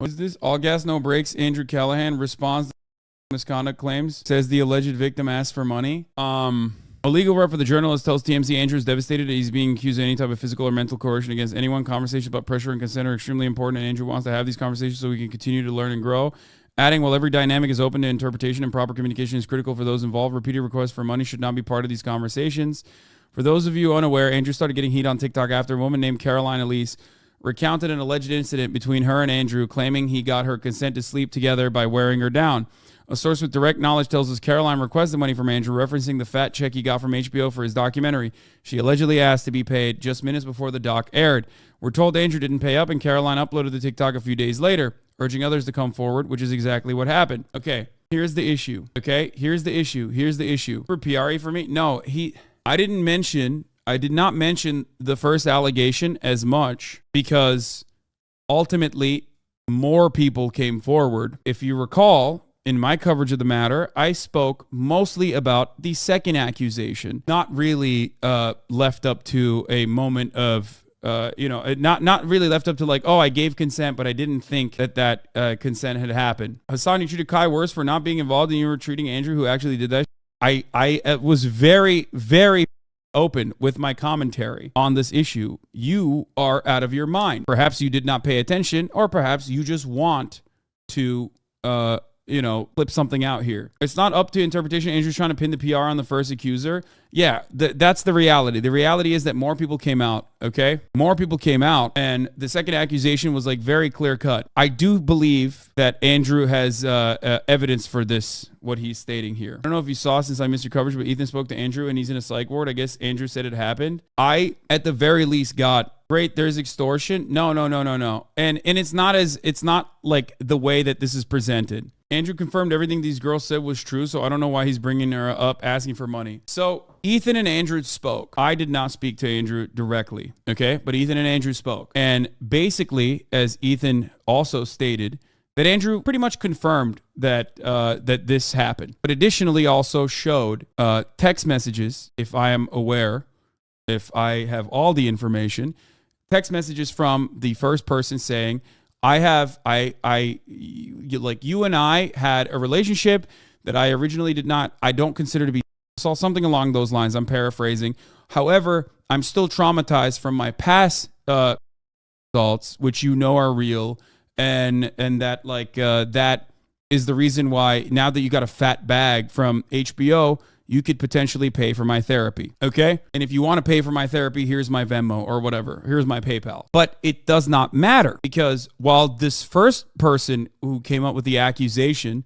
Was this all gas, no brakes? Andrew Callaghan responds to misconduct claims, says the alleged victim asked for money. A legal rep for the journalist tells TMZ Andrew is devastated that he's being accused of any type of physical or mental coercion against anyone. Conversations about pressure and consent are extremely important, and Andrew wants to have these conversations so we can continue to learn and grow. Adding, while every dynamic is open to interpretation and proper communication is critical for those involved, repeated requests for money should not be part of these conversations. For those of you unaware, Andrew started getting heat on TikTok after a woman named Caroline Elise recounted an alleged incident between her and Andrew, claiming he got her consent to sleep together by wearing her down. A source with direct knowledge tells us Caroline requested money from Andrew, referencing the fat check he got from HBO for his documentary. She allegedly asked to be paid just minutes before the doc aired. We're told Andrew didn't pay up, and Caroline uploaded the TikTok a few days later, urging others to come forward, which is exactly what happened. Okay, here's the issue. Here's the issue. For PRE for me? No, I did not mention the first allegation as much because ultimately more people came forward. If you recall, in my coverage of the matter, I spoke mostly about the second accusation, not really left up to a moment of, not really left up to like, oh, I gave consent, but I didn't think that consent had happened. Hassan, you treated Kai worse for not being involved, and you were treating Andrew, who actually did that. I was very, very open with my commentary on this issue. You are out of your mind. Perhaps you did not pay attention, or perhaps you just want to flip something out here. It's not up to interpretation. Andrew's trying to pin the PR on the first accuser. Yeah, that's the reality. The reality is that more people came out, okay? More people came out, and the second accusation was like very clear cut. I do believe that Andrew has evidence for this, what he's stating here. I don't know if you saw since I missed your coverage, but Ethan spoke to Andrew, and he's in a psych ward. I guess Andrew said it happened. I, at the very least, got, great, there's extortion. No. And it's not like the way that this is presented. Andrew confirmed everything these girls said was true, so I don't know why he's bringing her up asking for money. So Ethan and Andrew spoke. I did not speak to Andrew directly, okay? But Ethan and Andrew spoke. And basically, as Ethan also stated, that Andrew pretty much confirmed that that this happened. But additionally also showed text messages, if I am aware, if I have all the information, text messages from the first person saying, you and I had a relationship that I originally I don't consider to be assault, something along those lines. I'm paraphrasing. However, I'm still traumatized from my past assaults, which are real, and that that is the reason why now that you got a fat bag from HBO, you could potentially pay for my therapy, okay? And if you want to pay for my therapy, here's my Venmo or whatever. Here's my PayPal. But it does not matter, because while this first person who came up with the accusation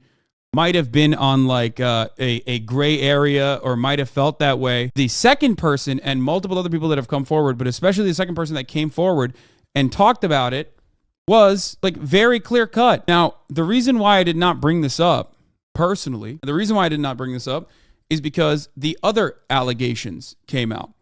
might have been on like a gray area or might have felt that way, the second person and multiple other people that have come forward, but especially the second person that came forward and talked about it, was like very clear cut. Now, the reason why I did not bring this up personally, is because the other allegations came out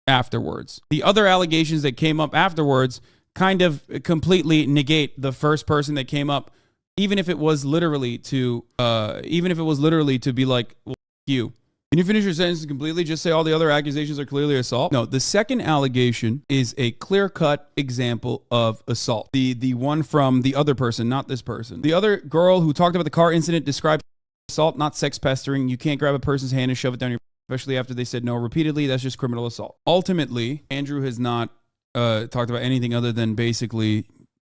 afterwards. The other allegations that came up afterwards kind of completely negate the first person that came up, even if it was literally to be like, well, you. Can you finish your sentence completely? Just say all the other accusations are clearly assault? No, the second allegation is a clear-cut example of assault. The one from the other person, not this person. The other girl who talked about the car incident described assault, not sex pestering. You can't grab a person's hand and shove it down your, especially after they said no repeatedly. That's just criminal assault. Ultimately, Andrew has not talked about anything other than basically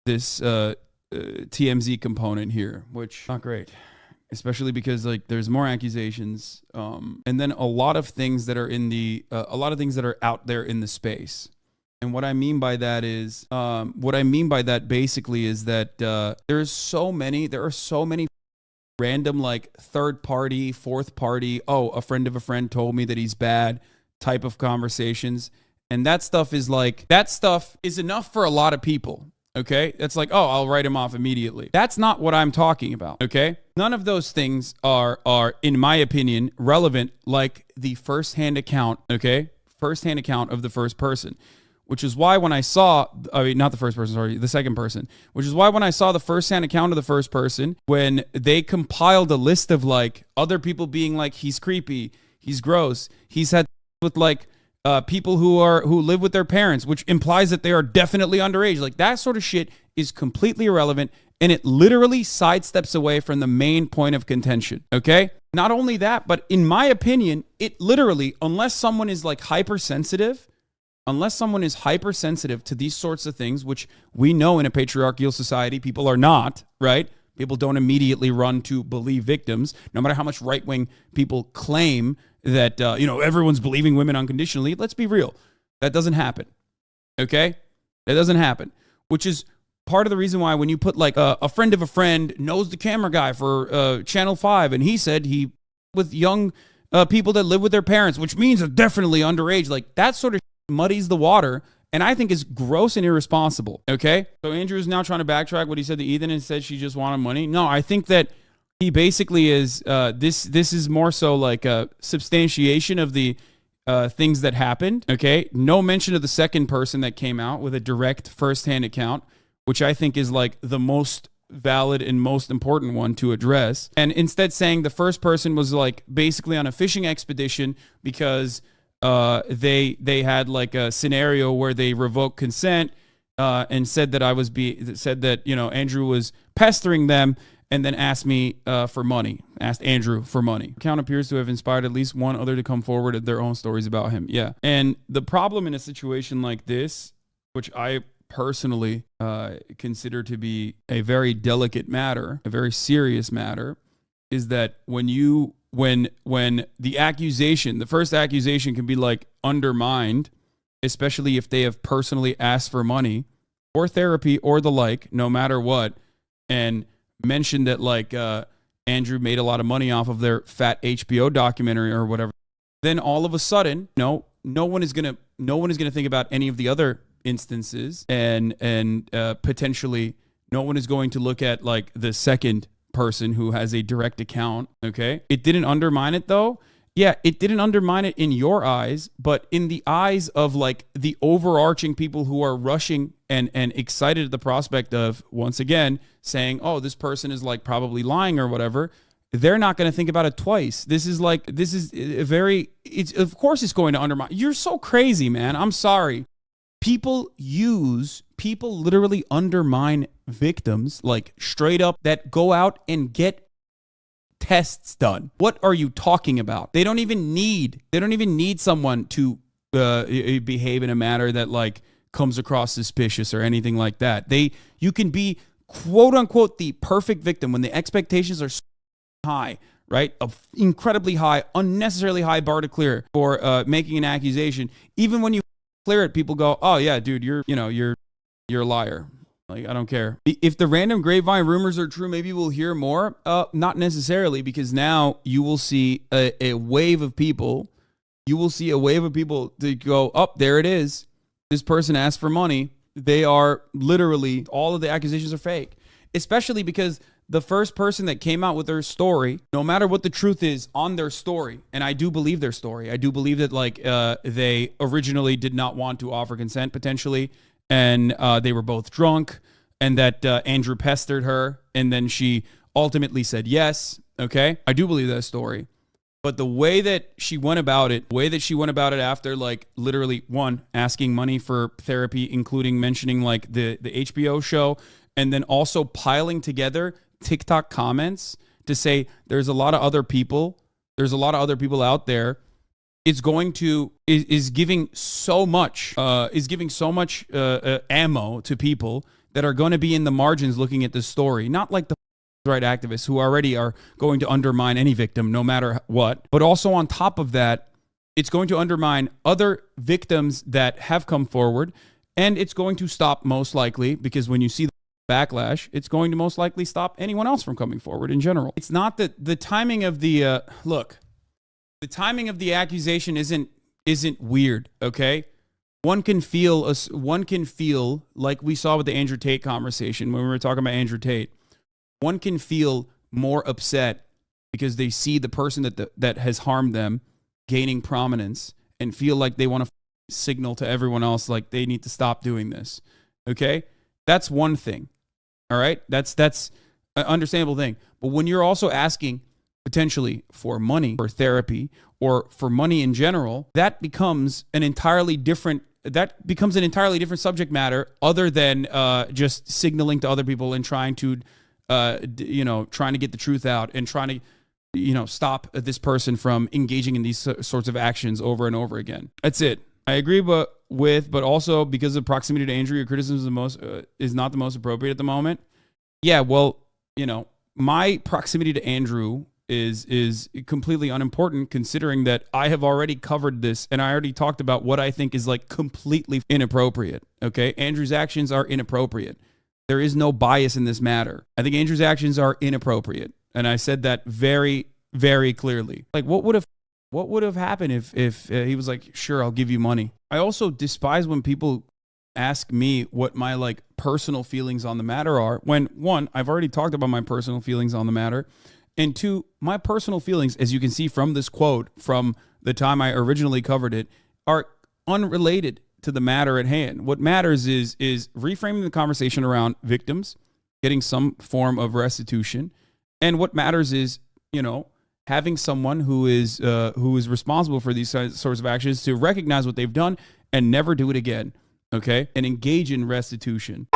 this TMZ component here, which not great, especially because like there's more accusations, and then a lot of things that are in the a lot of things that are out there in the space. And what I mean by that is, basically is that there are so many random like third party, fourth party, oh, a friend of a friend told me that he's bad type of conversations. And that stuff is enough for a lot of people. Okay. That's like, oh, I'll write him off immediately. That's not what I'm talking about. Okay. None of those things are, in my opinion, relevant like the firsthand account. Okay. Firsthand account of the first person. Which is why when I saw, not the first person, sorry, the second person, which is why when I saw the first-hand account of the first person, when they compiled a list of like other people being like, he's creepy, he's gross, he's had with like people who live with their parents, which implies that they are definitely underage. Like that sort of shit is completely irrelevant and it literally sidesteps away from the main point of contention, okay? Not only that, but in my opinion, it literally, unless someone is like hypersensitive to these sorts of things, which we know in a patriarchal society, people are not, right? People don't immediately run to believe victims, no matter how much right-wing people claim that, everyone's believing women unconditionally. Let's be real. That doesn't happen, okay? That doesn't happen, which is part of the reason why when you put like a friend of a friend knows the camera guy for Channel 5, and he said he with young people that live with their parents, which means they're definitely underage, like that sort of muddies the water, and I think is gross and irresponsible, okay? So Andrew is now trying to backtrack what he said to Ethan and said she just wanted money. No, I think that he basically is, this is more so like a substantiation of the things that happened, okay? No mention of the second person that came out with a direct firsthand account, which I think is like the most valid and most important one to address. And instead saying the first person was like basically on a fishing expedition because they had like a scenario where they revoked consent and said that Andrew was pestering them, and then asked Andrew for money. Account appears to have inspired at least one other to come forward with their own stories about him. Yeah. And the problem in a situation like this, which I personally consider to be a very delicate matter, a very serious matter, is that when the first accusation can be like undermined, especially if they have personally asked for money or therapy or the like, no matter what, and mentioned that like Andrew made a lot of money off of their fat HBO documentary or whatever, then all of a sudden, no one is gonna think about any of the other instances, and potentially no one is going to look at like the second person who has a direct account, okay? It didn't undermine it though. Yeah, it didn't undermine it in your eyes, but in the eyes of like the overarching people who are rushing and excited at the prospect of, once again, saying, oh, this person is like probably lying or whatever, they're not going to think about it twice. Of course it's going to undermine. You're so crazy, man. I'm sorry. People literally undermine victims, like straight up, that go out and get tests done. What are you talking about? They don't even need someone to behave in a manner that like comes across suspicious or anything like that. You can be quote unquote the perfect victim when the expectations are so high, right? Incredibly high, unnecessarily high bar to clear for making an accusation. Even when you clear it, people go, oh yeah, dude, you're a liar. Like, I don't care. If the random grapevine rumors are true, maybe we'll hear more. Not necessarily, because now you will see a wave of people. You will see a wave of people to go, oh, there it is. This person asked for money. They are literally, all of the accusations are fake. Especially because the first person that came out with their story, no matter what the truth is on their story, and I do believe their story. I do believe that like they originally did not want to offer consent potentially, and they were both drunk, and that Andrew pestered her, and then she ultimately said yes. Okay, I do believe that story. But the way that she went about it, after like literally asking money for therapy, including mentioning like the HBO show, and then also piling together TikTok comments to say there's a lot of other people out there, is giving so much ammo to people that are going to be in the margins looking at this story, not like the right activists who already are going to undermine any victim no matter what, but also on top of that, it's going to undermine other victims that have come forward, and it's going to stop, most likely, because when you see the backlash, it's going to most likely stop anyone else from coming forward in general. It's not that the timing of the the timing of the accusation isn't weird, okay? One can feel like we saw with the Andrew Tate conversation when we were talking about Andrew Tate. One can feel more upset because they see the person that has harmed them gaining prominence and feel like they want to signal to everyone else like they need to stop doing this. Okay? That's one thing. All right? That's an understandable thing. But when you're also asking potentially for money, for therapy, or for money in general, that becomes an entirely different that becomes an entirely different subject matter other than just signaling to other people and trying to, trying to get the truth out and trying to, stop this person from engaging in these sorts of actions over and over again. That's it. I agree, but also because of proximity to Andrew, your criticism is not the most appropriate at the moment. Yeah, well, my proximity to Andrew is completely unimportant considering that I have already covered this and I already talked about what I think is like completely inappropriate. Okay, Andrew's actions are inappropriate. There is no bias in this matter. I think Andrew's actions are inappropriate, and I said that very, very clearly. Like, what would have happened if he was like, sure, I'll give you money? I also despise when people ask me what my like personal feelings on the matter are when, one, I've already talked about my personal feelings on the matter, and two, my personal feelings, as you can see from this quote from the time I originally covered it, are unrelated to the matter at hand. What matters is reframing the conversation around victims, getting some form of restitution, and what matters is, having someone who is responsible for these sorts of actions to recognize what they've done and never do it again, okay? And engage in restitution.